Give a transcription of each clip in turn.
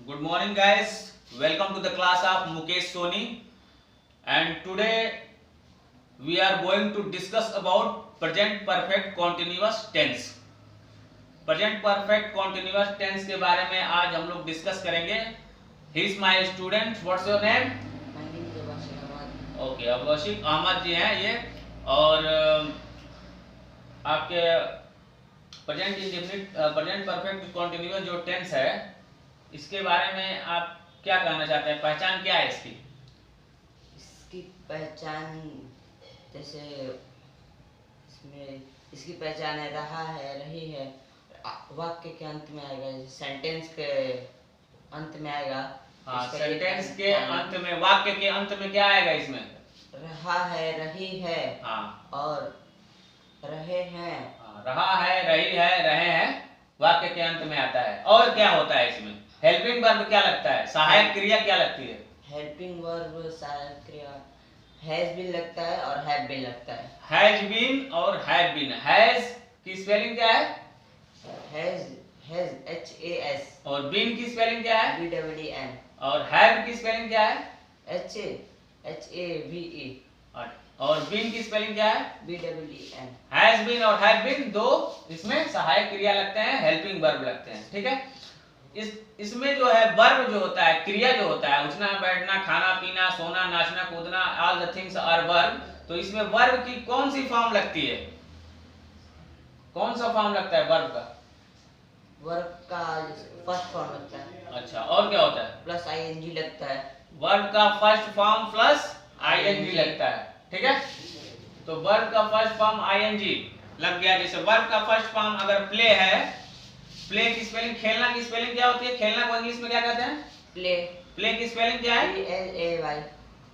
Good morning, guys. Welcome to the class of Mukesh Soni. And today we are going to discuss about present perfect continuous tense. Present perfect continuous tense के बारे में आज हम लोग discuss करेंगे. He is my student. What's your name? My name is Abashik Ahmad. Okay, अबशीक Ahmad जी हैं ये. और आपके present indefinite present perfect continuous जो टेंस है इसके बारे में आप क्या कहना चाहते हैं? पहचान क्या है इसकी? इसकी पहचान जैसे इसमें इसकी पहचान है रहा है, रही है, वाक्य के अंत में आएगा, सेंटेंस के अंत में आएगा. हाँ, सेंटेंस के अंत में, वाक्य के अंत में क्या आएगा इसमें? रहा है, रही है. हाँ, और रहे हैं. रहा है, रही है, रहे हैं वाक्य के अंत में आता है. और क्या होता है इसमें? हेल्पिंग वर्ब क्या लगता है? सहायक क्रिया क्या लगती है? हेल्पिंग वर्ब सहायक क्रिया हैज बीन लगता है और हैव बीन लगता है. हैज बीन और हैव बीन. हैज की स्पेलिंग क्या है? Has HAS. और बीन की स्पेलिंग क्या है? BEEN. और हैव की स्पेलिंग क्या है? HAVE. और बीन की स्पेलिंग क्या है? BEEN. हैज बीन और हैव बीन दो इसमें सहायक क्रिया लगते हैं, हेल्पिंग वर्ब लगते हैं. ठीक है. इसमें जो है वर्ब जो होता है, क्रिया जो होता है, उठना बैठना खाना पीना सोना नाचना कूदना, all the things are verb. तो इसमें वर्ब की कौन सी फॉर्म लगती है? कौन सा फॉर्म लगता है वर्ब का? वर्ब का फर्स्ट फॉर्म लगता है. अच्छा, और क्या होता है? प्लस ING लगता है. वर्ब का फर्स्ट फॉर्म प्लस ING लगता है. ठीक है. तो वर्ब का फर्स्ट फॉर्म ING लग गया. जैसे वर्ब का फर्स्ट फॉर्म अगर प्ले है, प्ले की स्पेलिंग, खेलना की स्पेलिंग क्या होती है? खेलना को इंग्लिश में क्या कहते हैं? प्ले. प्ले की स्पेलिंग क्या है? PLAY.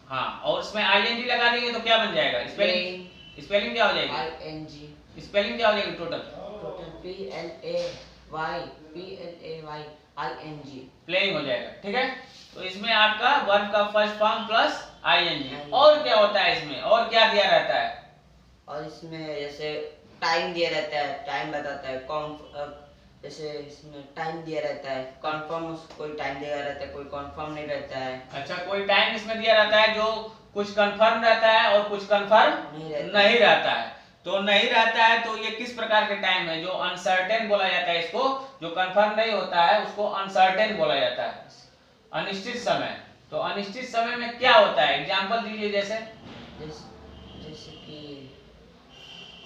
हाँ, और उसमें ING लगा देंगे तो क्या बन जाएगा? स्पेलिंग स्पेलिंग क्या हो जाएगी? ING. स्पेलिंग क्या हो जाएगी total? Total PLAY ING. Playing हो जाएगा. ठीक है. तो इसमें आपका वर्ब का फर्स्ट फॉर्म प्लस ING. और क्या होता है इसमें? और क्या दिया रहता है? और इसमें जैसे टाइम दिया रहता है, टाइम बताता है. जैसे इसमें टाइम दिया रहता है, कंफर्म कोई टाइम दिया रहता है, कोई कंफर्म नहीं रहता है. अच्छा, कोई टाइम इसमें दिया रहता है जो कुछ कंफर्म रहता है और कुछ कंफर्म नहीं रहता है. तो नहीं रहता है तो ये किस प्रकार के टाइम है? जो अनसर्टेन बोला जाता है इसको. जो कंफर्म नहीं होता है उसको अनसर्टेन बोला जाता है, अनिश्चित समय. तो अनिश्चित समय में क्या होता है? एग्जांपल दीजिए. जैसे कि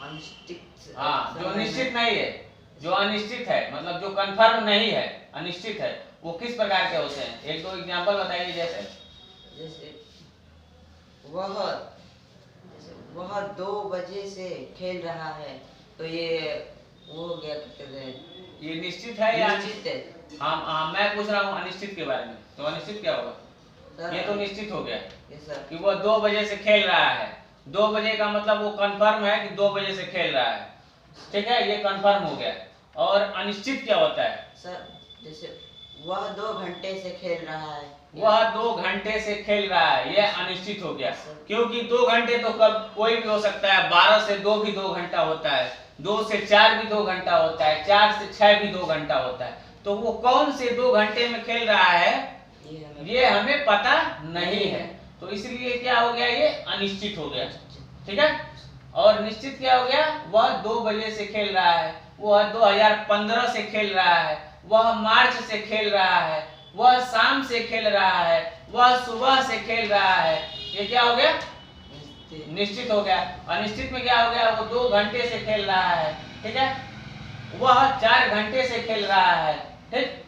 अनिश्चित. हाँ, जो निश्चित नहीं है, जो अनिश्चित है, मतलब जो कंफर्म नहीं है, अनिश्चित है, वो किस प्रकार के होते हैं? एक दो एग्जांपल बताइए. जैसे वह 2 बजे से खेल रहा है, तो ये वो हो गया. कहते हैं ये निश्चित है या निश्चित है. हाँ, मैं पूछ रहा हूँ अनिश्चित के बारे में. तो अनिश्चित क्या होगा? ये तो निश्चित हो गया कि वो 2 बजे से खेल रहा है. 2 बजे का मतलब वो कंफर्म है कि 2 बजे से खेल रहा है. ठीक है, ये कंफर्म हो गया. और अनिश्चित क्या होता है? सर जैसे वह 2 घंटे से खेल रहा है. वह 2 घंटे से खेल रहा है, ये अनिश्चित हो गया. क्योंकि 2 घंटे तो कब कोई भी हो सकता है. 12 से 2 भी 2 घंटा होता है, 2 से 4 भी 2 घंटा होता है, 4 से 6 भी 2 घंटा होता है. तो वो कौन से 2 घंटे में खेल रहा है ये हमें पता नहीं है. तो इसलिए क्या हो गया? ये अनिश्चित हो गया. ठीक है. और निश्चित क्या हो गया? वह 2 बजे से खेल रहा है, वह 2015 से खेल रहा है, वह मार्च से खेल रहा है, वह शाम से खेल रहा है, वह सुबह से खेल रहा है. ये क्या हो गया? निश्चित हो गया. अनिश्चित में क्या हो गया? वो 2 घंटे से खेल रहा है. ठीक है. वह 4 घंटे से खेल रहा है. ठीक.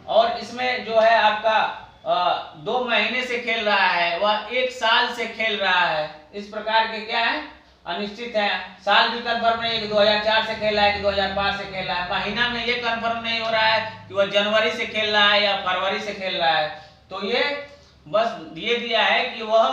और इसमें जो है आपका 2 महीने से खेल रहा है, वह 1 साल से खेल रहा है. इस प्रकार के क्या है? अनिश्चित है. साल भी कंफर्म नहीं है कि 2004 से खेल रहा है कि 2005 से खेल रहा है. महीना में ये कंफर्म नहीं हो रहा है कि वह जनवरी से खेल रहा है या फरवरी से खेल रहा है. तो ये बस ये दिया है कि वह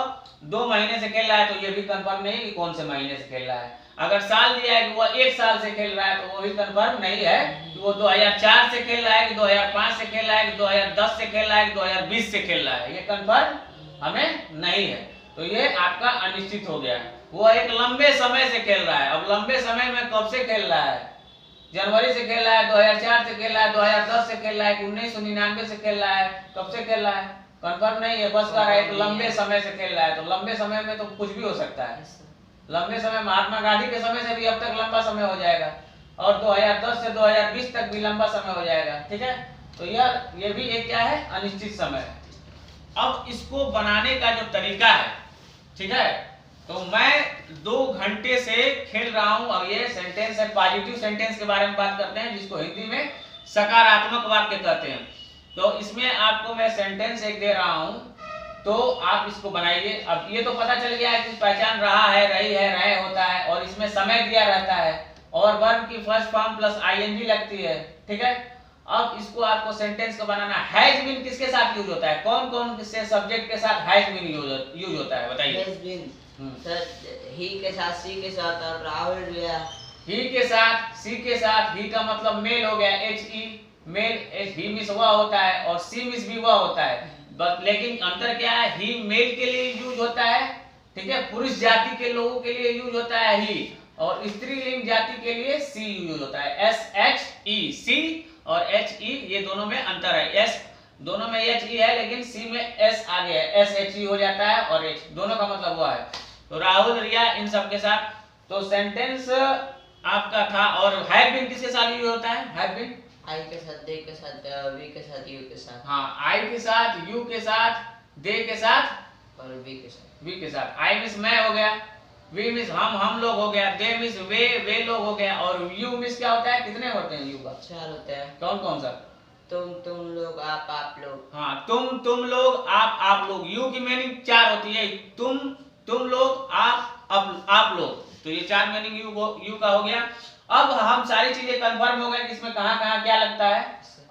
2 महीने से खेल रहा है, तो ये भी कंफर्म नहीं है कि कौन से महीने से खेल रहा है. अगर साल दिया है कि वह 1 साल से खेल रहा है, तो वो भी कंफर्म नहीं है कि वो 2004 से खेल रहा है कि 2005 से खेल रहा है कि 2010 से खेल रहा है कि 2020 से खेल रहा है. ये कंफर्म हमें नहीं है. तो ये आपका अनिश्चित हो गया. वो एक लंबे समय से खेल रहा है. अब लंबे समय में कब से खेल रहा है? जनवरी से खेल रहा है, 2004 से खेल रहा है, 2010 से खेल रहा है, 1999 से खेल रहा है, कब से खेल रहा है कंफर्म नहीं है, बस कर रहा है तो लंबे समय से खेल रहा है। तो लंबे समय में तो कुछ भी हो सकता है। लंबे समय महात्मा गांधी के समय से भी अब तक लंबा समय हो जाएगा, और 2010 से 2020 तक भी लंबा समय हो जाएगा। ठीक है, तो ये भी एक क्या है, अनिश्चित समय है। अब इसको बनाने का जो तरीका है, ठीक है, तो मैं 2 घंटे से खेल रहा हूं। अब ये सेंटेंस है, पॉजिटिव सेंटेंस के बारे में बात करते हैं, जिसको हिंदी में सकारात्मक वाक्य कहते हैं। तो इसमें आपको मैं सेंटेंस एक दे रहा हूं, तो आप इसको बनाइए। अब ये तो पता चल गया है कि पहचान रहा है, रही है, रहे होता है, और इसमें समय दिया रहता है, और वर्ब की फर्स्ट फॉर्म प्लस आईएनजी लगती है। ठीक है, अब इसको आपको सेंटेंस को बनाना। हैज बीन किसके साथ यूज होता है, कौन कौन से सब्जेक्ट के साथ हैज बीन यूज होता है, बताइए। हैज बीन सर ही के साथ, सी के साथ, और राहुल गया ही के साथ, सी के साथ। ही का मतलब मेल हो गया, एच ई मेल, ही मिस वह होता है, और सी मिस भी वह होता है। लेकिन अंतर क्या है, ही मेल के लिए यूज होता है, ठीक है, पुरुष जाति के लोगों के लिए यूज होता है ही, और स्त्रीलिंग जाति के लिए सी यूज होता है, एस एच ई, सी और एच ई, ये दोनों में अंतर है। एस दोनों में एच ई है, लेकिन सी में एस आ गया है, एस एच ई हो जाता है, और एच दोनों का मतलब वह है। तो राहुल, रिया, इन सब के साथ। तो सेंटेंस आपका था। और हैव बीन किसके साथ यूज होता है, हैव बीन आई के साथ, दे के साथ, वी के साथ, यू के साथ। हाँ, आई के साथ, यू के साथ, दे के साथ, और वी के साथ। वी के साथ। आई मिस मैं हो गया, वी मिस हम लोग हो गया, दे मिस वे लोग हो गया, और यू मिस क्या होता है, कितने होते हैं यू का, 4 होते हैं। कौन कौन सा, तुम लोग, आप लोग। हाँ, तुम लोग, आप लोग। यू की मीनिंग 4 होती है, तुम लोग, आप लोग। तो ये 4 मीनिंग यू का हो गया। अब हम सारी चीजें कंफर्म हो गए कि इसमें कहाँ कहाँ क्या लगता है।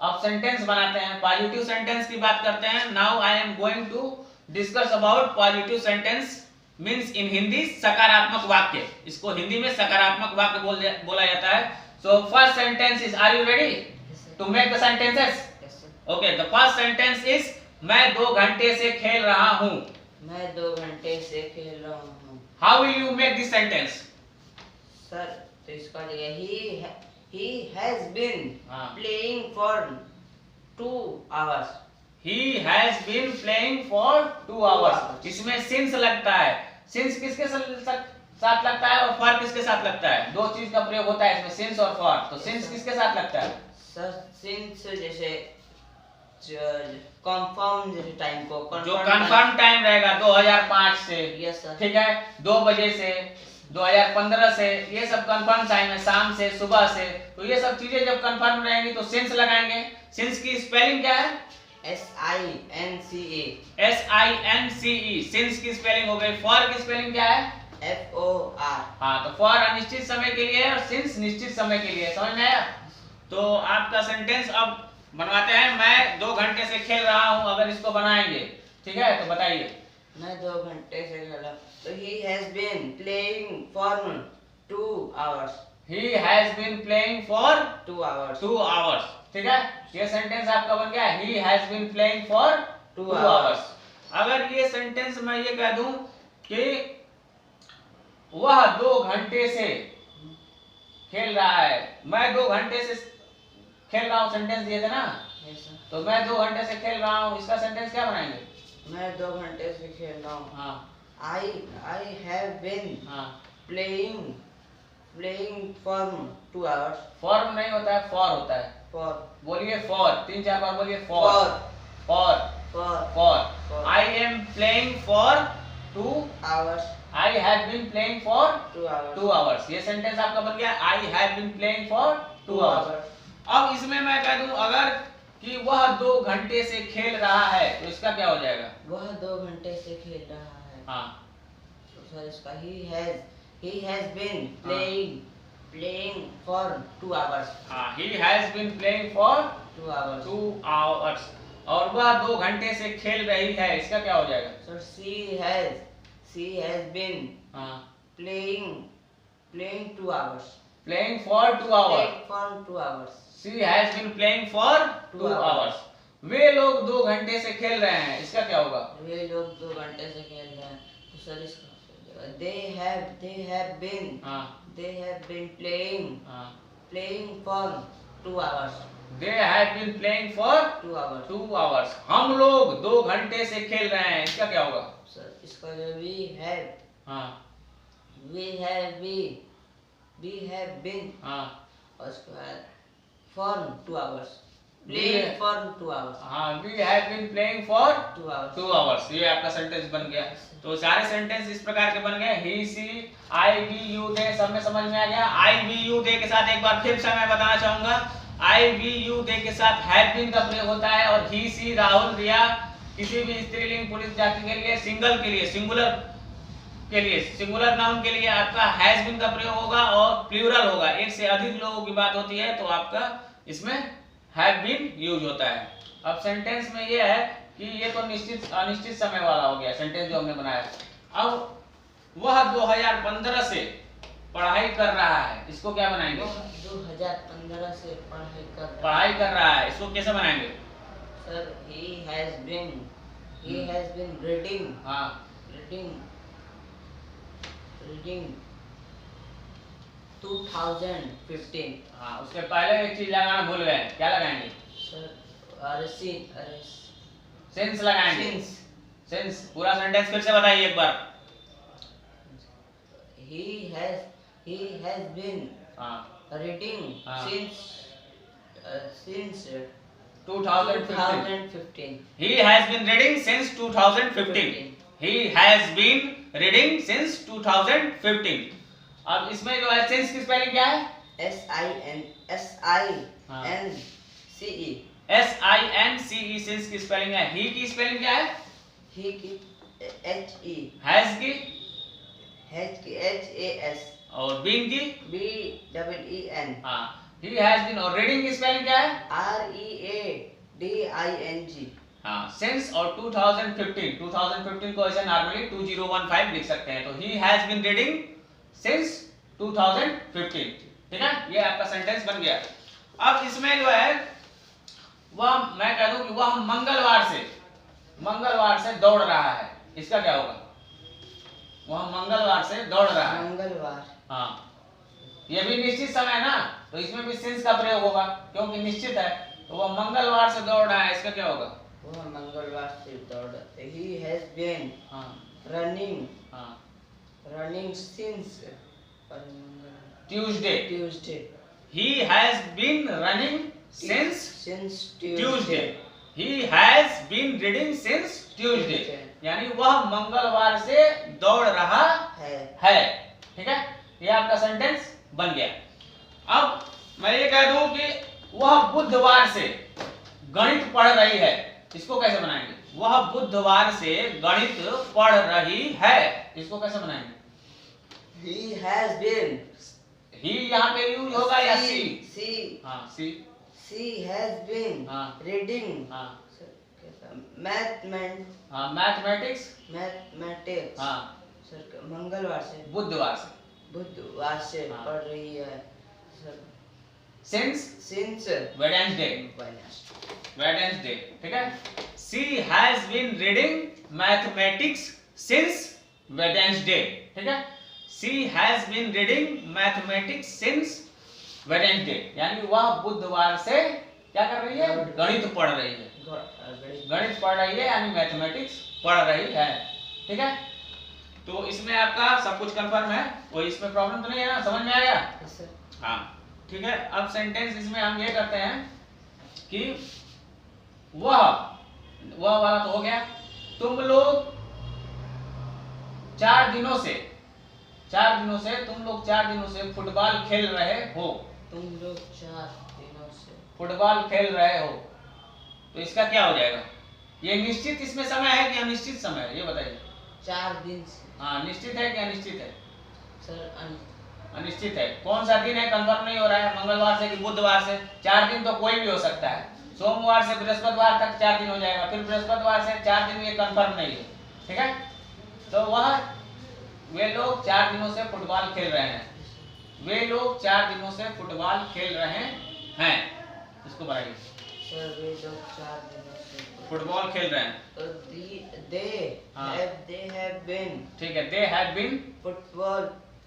अब सेंटेंस बनाते हैं, पॉजिटिव सेंटेंस की बात करते हैं। Now I am going to discuss about positive sentence, means in Hindi सकारात्मक वाक्य। इसको हिंदी में सकारात्मक वाक्य बोला जाता है। So first sentence is, are you ready to make the sentences? Okay, the first sentence is, मैं 2 घंटे से खेल रहा हूँ। मैं 2 घंटे से खेल रहा हूँ। How will you make this sentence? Sir तो इसका लिए he has been हाँ। playing for 2 hours. He has been playing for 2 hours. इसमें since लगता है। since किसके साथ लगता है और for किसके साथ लगता है? 2 चीज का प्रयोग होता है इसमें, since और for। तो since किसके साथ लगता है? सर since जैसे कंफर्म जैसे टाइम को, जो कंफर्म टाइम रहेगा 2005 से, यस सर, ठीक है, 2 बजे से, 2015 से, ये सब कंफर्म टाइम है, शाम से, सुबह से। तो ये सब चीजें जब कंफर्म रहेंगी तो सिंस लगाएंगे। सिंस की स्पेलिंग क्या है? SINCE। SINCE, सिंस की स्पेलिंग हो गई। फॉर की स्पेलिंग क्या है? FOR। हाँ, तो फॉर अनिश्चित समय के लिए और सिंस निश्चित समय के लिए। समझ में आया? तो आपका सेंटेंस अब बनवाते हैं। मैं 2 घंटे से खेल रहा हूँ, अगर इसको बनाएंगे, ठीक है, तो बताइए। मैं 2 घंटे से खेला, तो he has been playing for 2 hours. He has been playing for 2 hours. 2 hours, ठीक है, ये सेंटेंस आपका बन गया। He has been playing for 2 hours। अगर ये सेंटेंस मैं ये कह दूं कि वह 2 घंटे से खेल रहा है, मैं 2 घंटे से खेल रहा हूँ, सेंटेंस दिए थे ना, तो मैं 2 घंटे से खेल रहा हूँ, इसका सेंटेंस क्या बनाएंगे? मैं 2 घंटे से खेल रहा हूँ। हाँ, I have been हाँ, playing for 2 hours. फॉर नहीं होता है, फॉर होता है। For बोलिए फॉर, 3-4 बार बोलिए for. for I am playing for 2 hours. I have been playing for 2 hours. 2 hours। ये सेंटेंस आपका बन गया, I have been playing for 2 hours। अब इसमें मैं कह दूं अगर कि वह 2 घंटे से खेल रहा है, तो इसका क्या हो जाएगा? वह 2 घंटे से खेल रहा है। हाँ, तो सर इसका he has been playing for 2 hours. हाँ, he has been playing for 2 hours. 2 hours। और वह 2 घंटे से खेल रही है, इसका क्या हो जाएगा? सर she has been हाँ, playing 2 hours. playing for 2 hours। Playing for 2 hours. She has been playing for 2 hours। वे लोग 2 घंटे से खेल रहे हैं, इसका क्या होगा? वे लोग 2 घंटे से खेल रहे हैं, तो सर इसका they have been हाँ, playing हाँ, playing for 2 hours. They have been playing for 2 hours. 2 hours. हम लोग 2 घंटे से खेल रहे हैं, इसका क्या होगा? सर इसका जो हाँ we have been हाँ और उसके बाद for 2 hours. We Playing have- for 2 hours. हाँ, we have been playing for 2 hours. 2 hours. ये आपका सेंटेंस बन गया। तो सारे सेंटेंस इस प्रकार के बन गए। he, she, I, we, you, they सब में समझ में आ गया। I, we, you, they के साथ एक बार फिर से मैं बताना चाहूंगा, I, we, you, they के साथ have been का प्रयोग होता है, और he, she, राहुल, रिया किसी भी स्त्रीलिंग पुरुष जाति के लिए, सिंगल के लिए, सिंगुलर नाउन के लिए आपका हैज बीन का प्रयोग होगा, और प्लूरल होगा, एक से अधिक लोगों की बात होती है तो आपका इसमें हैव बीन यूज होता है। अब सेंटेंस में ये है कि ये तो निश्चित अनिश्चित समय वाला हो गया सेंटेंस जो हमने बनाया। अब वह 2015 से पढ़ाई कर रहा है, इसको क्या बनाएंगे? 2015 से पढ़ाई कर रहा है, इसको कैसे बनाएंगे? Sir he has been reading हाँ reading 2015. हाँ, उसके पहले एक चीज लगाना भूल गए, क्या लगाएंगे? सर सेंस लगाएंगे। सेंस पूरा सेंटेंस फिर से बताइए एक बार। he has been हाँ reading हाँ। since 2015. He has been reading since 2015. He has been reading since 2015. अब इसमें जो है सेंस की स्पेलिंग क्या है? SINCE सेंस की स्पेलिंग है। ही की स्पेलिंग क्या है? he की HE हैज की HAS और बीन की BEEN हाँ। ही हैज बीन और रीडिंग की स्पेलिंग क्या है? READING हाँ। सिंस और 2015 को ऐसे नॉर्मली 2015 लिख सकते हैं। तो he has been reading since 2015। ठीक है, ये आपका सेंटेंस बन गया। अब इसमें जो है वह, मैं कह दूं कि वह मंगलवार से दौड़ रहा है, इसका क्या होगा? वह मंगलवार से दौड़ रहा है। मंगलवार हाँ, ये भी निश्चित समय है ना, तो इसमें भी सिंस का प्रयोग होगा क्योंकि निश्चित है। तो वह मंगलवार से दौड़ रहा है, इसका क्या होगा? वह मंगलवार से दौड़ रहा है। He has been running since Tuesday. He has been running since Tuesday. He has been reading since Tuesday. यानी वह मंगलवार से दौड़ रहा है। ठीक है, ये आपका सेंटेंस बन गया। अब मैं ये कह दूं कि वह बुधवार से गणित पढ़ रही है, इसको कैसे बनाएंगे? वह बुधवार से गणित पढ़ रही है, इसको कैसे बनाएंगे? He has been ही यहाँ पे यूज होगा या सी? हाँ सी। She has been reading mathematics हाँ सर मंगलवार से बुधवार से पढ़ रही है सर सिंस वेडनेसडे। ठीक है, she has been reading mathematics since Wednesday. ठीक है, she has been reading mathematics since Wednesday, यानी वह बुधवार से क्या कर रही है? गणित पढ़ रही है। गणित पढ़ रही है यानी मैथमेटिक्स पढ़ रही है। ठीक है, तो इसमें आपका सब कुछ कंफर्म है, कोई इसमें प्रॉब्लम तो नहीं है ना? समझ में आ गया? हाँ ठीक है। अब सेंटेंस इसमें हम ये करते हैं कि वह वाला तो हो गया। तुम लोग 4 दिनों से फुटबॉल खेल रहे हो। तुम लोग 4 दिनों से फुटबॉल खेल रहे हो, तो इसका क्या हो जाएगा? ये निश्चित इसमें समय है कि अनिश्चित समय है, ये बताइए। 4 दिन से हाँ, निश्चित है कि अनिश्चित है? सर अनिश्चित है। कौन सा दिन है कंफर्म नहीं हो रहा है, मंगलवार से कि बुधवार से। 4 दिन तो कोई भी हो सकता है, सोमवार से बृहस्पतिवार तक 4 दिन हो जाएगा, फिर बृहस्पतिवार से 4 दिन, ये कंफर्म नहीं है। ठीक है, तो वे लोग 4 दिनों से फुटबॉल खेल रहे हैं। वे लोग 4 दिनों से फुटबॉल खेल रहे हैं, इसको बनाइए। सर वे लोग 4 दिनों से फुटबॉल खेल रहे हैं, तो they have been, ठीक है, they have been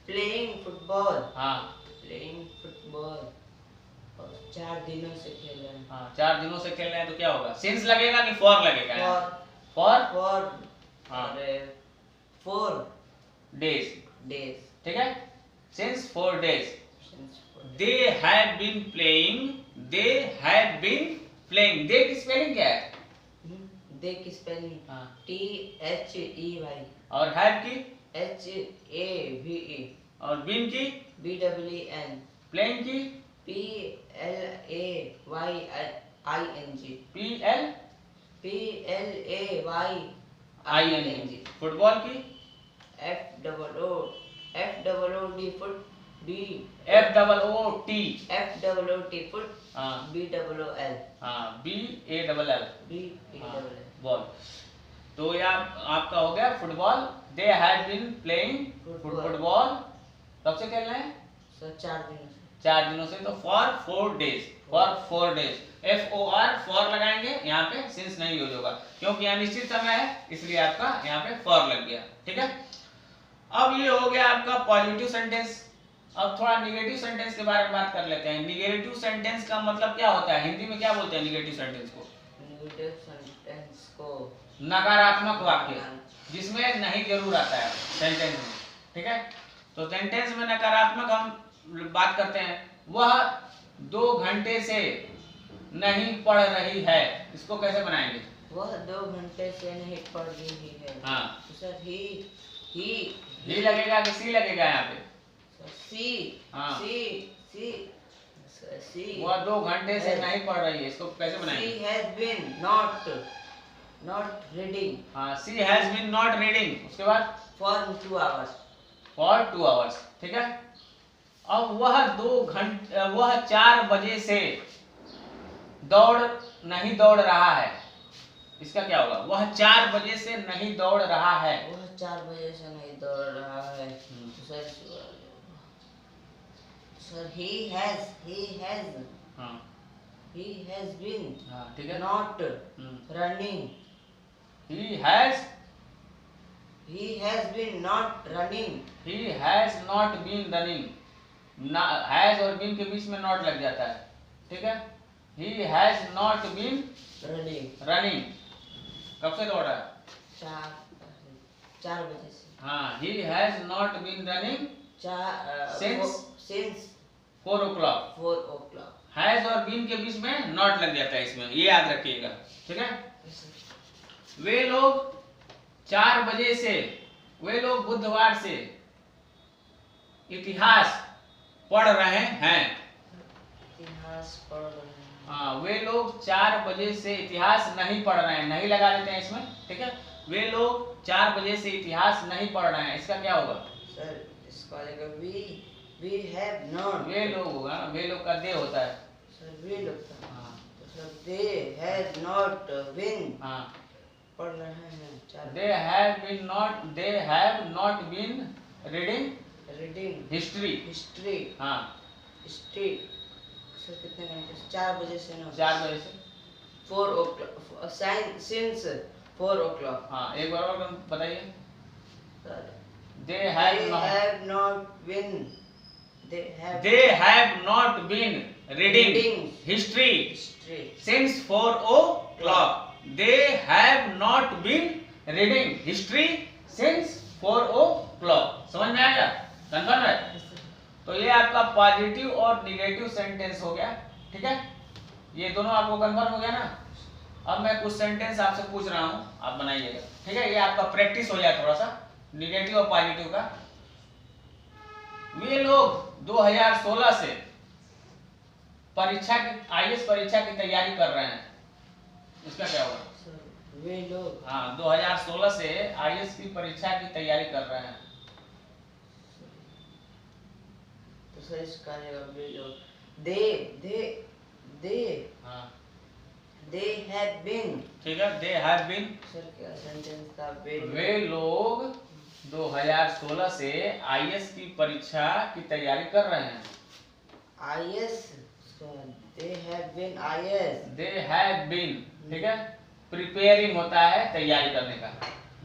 playing football हाँ playing football और 4 दिनों से खेल रहे हैं। हाँ 4 दिनों से खेल रहे हैं तो क्या होगा, सिंस लगेगा कि फॉर लगेगा? For for for 4 days, days. ठीक है, since 4 days since 4 days। They have been playing, they have been playing, they की स्पेलिंग क्या है? दे की स्पेलिंग हाँ। THEY और हैव की HAVE और बीन की BEEN प्लेइंग की PLAYING PLAYING, फुटबॉल की FOOD फुट FOOT, फुट हाँ BLL हाँ BALL, BELL। बॉल। तो ये आपका हो गया football, they have been playing football, कब से खेल रहे हैं? सर 4 दिनों से। 4 दिनों से, तो for 4 days, for 4 days, FOR for लगाएंगे यहाँ पे, सिंस नहीं यूज होगा क्योंकि अनिश्चित समय है, इसलिए आपका यहाँ पे फॉर लग गया, ठीक है। अब ये हो गया आपका पॉजिटिव सेंटेंस। अब थोड़ा निगेटिव सेंटेंस के बारे में बात कर लेते हैं। निगेटिव सेंटेंस का मतलब क्या होता है, हिंदी में क्या बोलते हैं निगेटिव सेंटेंस को? नेगेटिव सेंटेंस को नकारात्मक वाक्य, जिसमें नहीं जरूर आता है सेंटेंस में, ठीक है। तो सेंटेंस में नकारात्मक हम बात करते हैं, वह 2 घंटे से नहीं पढ़ रही है, इसको कैसे बनाएंगे? वह 2 घंटे से नहीं पढ़ रही है। हाँ तो सर ही लगेगा कि सी लगेगा यहाँ पे? सी हाँ। सी वह 2 घंटे से नहीं पढ़ रही है, इसको कैसे बनाएंगे? She has been not reading हाँ, सी हैज बीन नॉट रीडिंग, उसके बाद for 2 hours। फॉर 2 आवर्स, ठीक है। अब वह 4 बजे से नहीं दौड़ रहा है, इसका क्या होगा? वह 4 बजे से नहीं दौड़ रहा है, वह 4 बजे से नहीं दौड़ रहा है। तो सर he has हाँ been हाँ ठीक है, not running। he has been not running। not been running, has और बीन के बीच में नॉट लग जाता है, ठीक है। he has not been running, कब से दौड़ रहा है? 4 बजे से। हाँ, he has not been running since 4 o'clock। 4 o'clock। Has और बीन के बीच में नॉट लग जाता है इसमें, ये याद रखिएगा, ठीक है। वे लोग 4 बजे से, वे लोग बुधवार से इतिहास पढ़ रहे हैं। इतिहास पढ़ रहे हैं। हाँ, वे लोग 4 बजे से इतिहास नहीं पढ़ रहे हैं, नहीं लगा देते हैं इसमें, ठीक है। वे लोग 4 बजे से इतिहास नहीं पढ़ रहे हैं, इसका क्या होगा? सर इसका आएगा we have not। वे लोग होगा, वे लोग का दे होता है। सर वे लोग था। हाँ तो sir they have not been हाँ, पढ़ रहे हैं 4। they have not been reading history. हाँ सर कितने घंटे से? 4 बजे से ना। 4 बजे से 4 o'clock since 4 o'clock। हाँ, एक बार और बताइए। Sir they have not been reading history since 4 o'clock। they have not been reading history since 4 o'clock। समझ में आया? कंफर्म है? तो ये आपका पॉजिटिव और निगेटिव सेंटेंस हो गया, ठीक है। ये दोनों आपको कंफर्म हो गया ना। अब मैं कुछ सेंटेंस आपसे पूछ रहा हूँ, आप बनाइएगा, ठीक है। ये आपका प्रैक्टिस हो जाए थोड़ा सा निगेटिव और पॉजिटिव का। वे लोग 2016 से IAS परीक्षा की तैयारी कर रहे हैं, इसका क्या होगा? वे लोग, हाँ, 2016 से IAS की परीक्षा की तैयारी कर रहे हैं। तो सर इसका वे लोग हाँ they have been। ठीक है, they have been। सर क्या सेंटेंस था? वे लोग 2016 से IAS की परीक्षा की तैयारी कर रहे हैं। IAS they have been IAS। they have been, ठीक है। प्रिपेयरिंग होता है तैयारी करने का।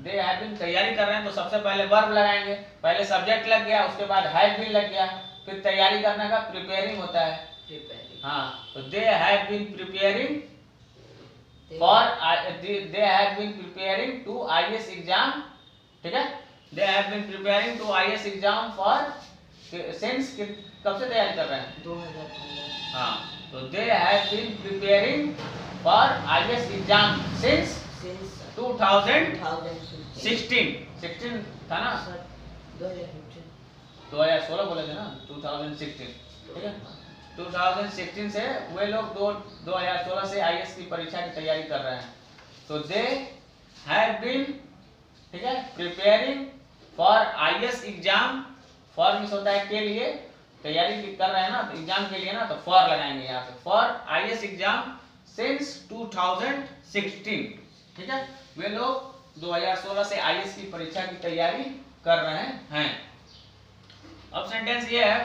they have been तैयारी कर रहे हैं, तो सबसे पहले वर्ब लगाएंगे। पहले सब्जेक्ट लग गया, उसके बाद have been लग गया, फिर तैयारी करने का प्रिपेयरिंग होता है। प्रिपेयरिंग हाँ, तो they have been preparing for they have been preparing to IS exam, ठीक है, they have been preparing to IS exam for since कब से तैयारी कर रहे हैं? 2015। हाँ, तो they have been preparing for IS exam since 2016 था ना? 2016 बोले थे ना, 2016, ठीक है। 2016 से वे लोग 2016 से IS की परीक्षा की तैयारी कर रहे हैं। तो दे हैव बीन, ठीक है, preparing for IS exam. For means होता है के लिए, तैयारी कर रहे हैं ना, तो एग्जाम के लिए ना, तो फॉर लगाएंगे यहाँ पे, फॉर IS एग्जाम सिंस 2016, ठीक है। वे लोग 2016 से IS की परीक्षा की तैयारी कर रहे हैं। अब सेंटेंस ये है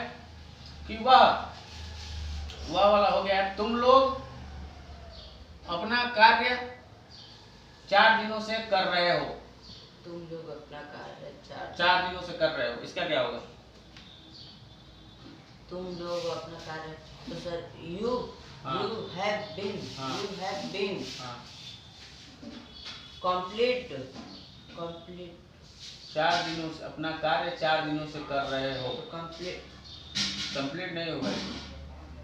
कि वह वाला हो गया, तुम लोग अपना कार्य 4 दिनों से कर रहे हो। तुम लोग अपना कार्य 4 दिनों से कर रहे हो, इसका क्या होगा? तुम लोग अपना कार्य, तो sir you have been complete 4 दिनों से अपना कार्य 4 दिनों से कर रहे हो। कंप्लीट नहीं होगा,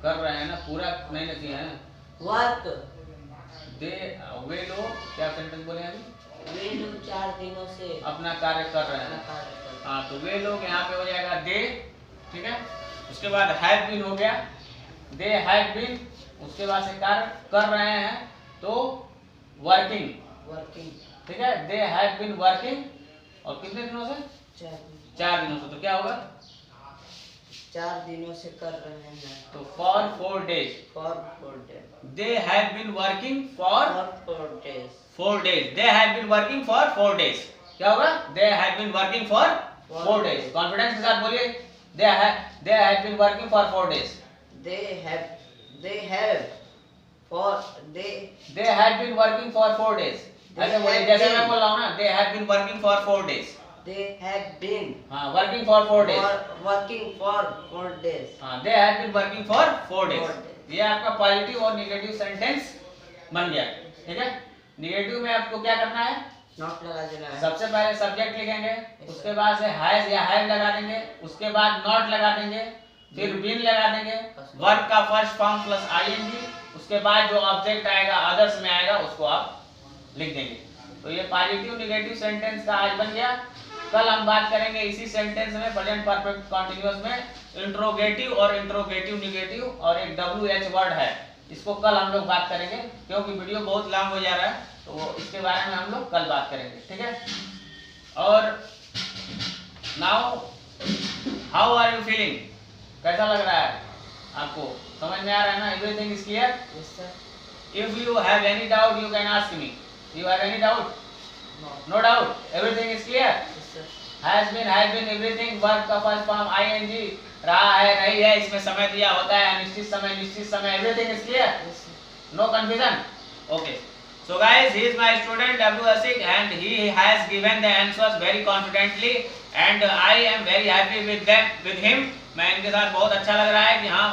कर रहे हैं ना, पूरा नहीं ना किए हैं। वर्क वे लोग क्या सेंटेंस बोले अभी? वे लोग 4 दिनों से अपना कार्य कर रहे हैं। हाँ, तो वे लोग यहाँ पे हो जाएगा दे, ठीक है। उसके बाद हैव बीन हो गया, दे हैव बीन, उसके बाद से कार्य कर रहे हैं तो वर्किंग, ठीक है। दे हैव बीन वर्किंग, और कितने दिनों से? 4 दिनों से। तो क्या होगा? 4 दिनों से कर रहे हैं, तो for 4 days. They have been working for 4 days. They have been working for 4 days. क्या होगा? They have been working for 4 days. Confidence के साथ बोलिए, they have been working for 4 days. They have been working for 4 days. ऐसे बोलिए जैसे मैं बोल रहा हूँ ना, they have been working for 4 days. They have been working for 4 days। working for 4 days। they have been working for 4 days। ये आपका पॉजिटिव और नेगेटिव सेंटेंस बन गया, ठीक है। नेगेटिव में आपको क्या करना है? नॉट लगा देना है। सबसे पहले सब्जेक्ट लिखेंगे, उसके बाद से हैज या हैव लगा देंगे, उसके बाद नॉट लगा देंगे, फिर बीन लगा देंगे, वर्ब का फर्स्ट फॉर्म प्लस ing, उसके बाद जो ऑब्जेक्ट आएगा अदर्स में आएगा उसको आप लिख देंगे। तो ये पॉजिटिव नेगेटिव सेंटेंस का आज बन गया। कल हम बात करेंगे इसी सेंटेंस में, प्रेजेंट परफेक्ट कंटीन्यूअस में, इंट्रोगेटिव और इंट्रोगेटिव नेगेटिव, और एक WH वर्ड है, इसको कल हम लोग बात करेंगे, क्योंकि वीडियो बहुत लंबा हो जा रहा है, तो इसके बारे में हम लोग कल बात करेंगे, ठीक है। और now how are you feeling? कैसा लग रहा है आपको? समझ में आ रहा है ना? Everything is clear? Yes sir. If you have any doubt you can ask me. You have any doubt? No doubt, everything is clear। Has been, everything, verb का फर्स्ट फॉर्म ing, रहा है, रही है, इसमें समय दिया होता है, निश्चित समय, everything is clear। No confusion। Okay। So guys, he is my student W Asik and he has given the answers very confidently and I am very happy with him। मैं इनके साथ बहुत अच्छा लग रहा है कि हाँ,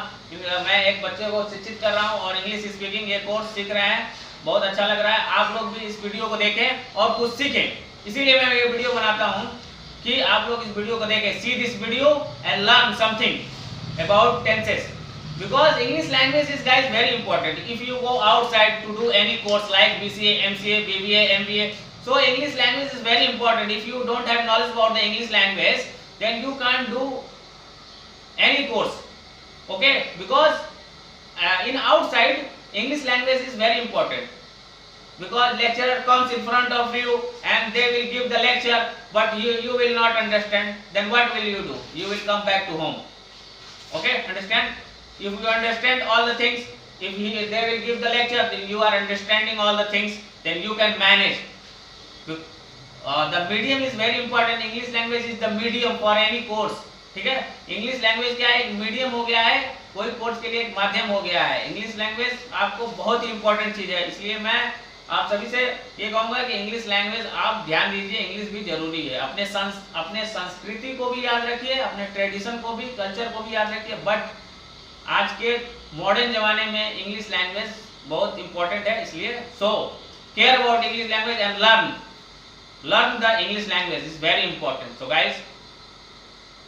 मैं एक बच्चे को शिक्षित कर रहा हूँ और इंग्लिश स्पीकिंग ये कोर्स सीख रहे हैं, बहुत अच्छा लग रहा है। आप लोग भी इस वीडियो को देखें और कुछ सीखें, इसीलिए मैं ये वीडियो बनाता हूँ कि आप लोग इस वीडियो को देखें। See this video and learn something about tenses, because English language is guys very important. If you go outside to do any course like BCA, MCA, BBA, MBA, so English language is very important। If you don't have knowledge about the English language, then you can't do any course, okay? Because in outside English language is very important, because lecturer comes in front of you and they will give the lecture, but you will not understand, then what will you do? You will come back to home, okay? Understand? If you understand all the things, if they will give the lecture, then you are understanding all the things, then you can manage। The medium is very important। English language is the medium for any course, ठीक है। English language क्या है? एक medium हो गया है, कोई course के लिए एक माध्यम हो गया है। इंग्लिश लैंग्वेज आपको बहुत ही इंपॉर्टेंट चीज है, इसलिए मैं आप सभी से ये कहूंगा कि इंग्लिश लैंग्वेज आप ध्यान दीजिए। इंग्लिश भी जरूरी है। अपने संस्कृति को भी याद रखिए, अपने ट्रेडिशन को भी, कल्चर को भी याद रखिए, बट आज के मॉडर्न जमाने में इंग्लिश लैंग्वेज बहुत इंपॉर्टेंट है, इसलिए so care about English language and learn the English language is very important. So guys,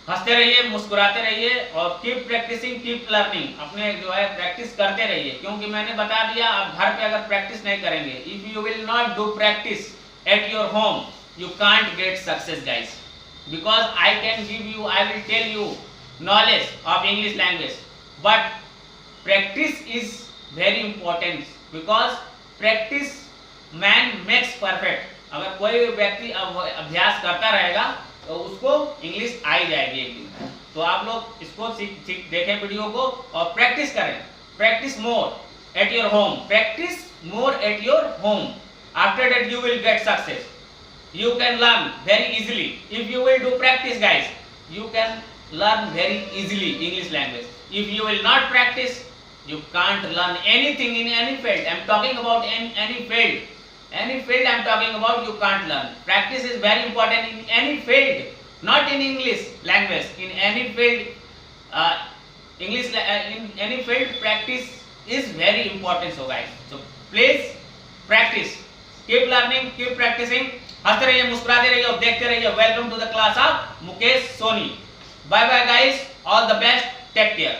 हंसते रहिए, मुस्कुराते रहिए और कीप प्रैक्टिसिंग, कीप लर्निंग। अपने जो है प्रैक्टिस करते रहिए, क्योंकि मैंने बता दिया आप घर पे अगर प्रैक्टिस नहीं करेंगे, if you will not do practice at your home, you can't get success guys, because I will tell you knowledge of English language, but practice is very important, because practice man makes perfect। अगर कोई व्यक्ति अभ्यास करता रहेगा तो उसको English आ ही जाएगी एक दिन। तो आप लोग इसको देखें वीडियो को और प्रैक्टिस करें। Practice more at your home, practice more at your home, after that you will get success, you can learn very easily। if you will do practice guys, you can learn very easily English language। if you will not practice, you can't learn anything in any field। I'm talking about any field I'm talking about, you can't learn। practice is very important in any field, not in English language, in any field, in any field practice is very important। so guys, so please practice, keep learning, keep practicing। हंसते रहिए, मुस्कुराते रहिए और देखते रहिए। Welcome to the class of Mukesh Soni. Bye bye guys, all the best, take care.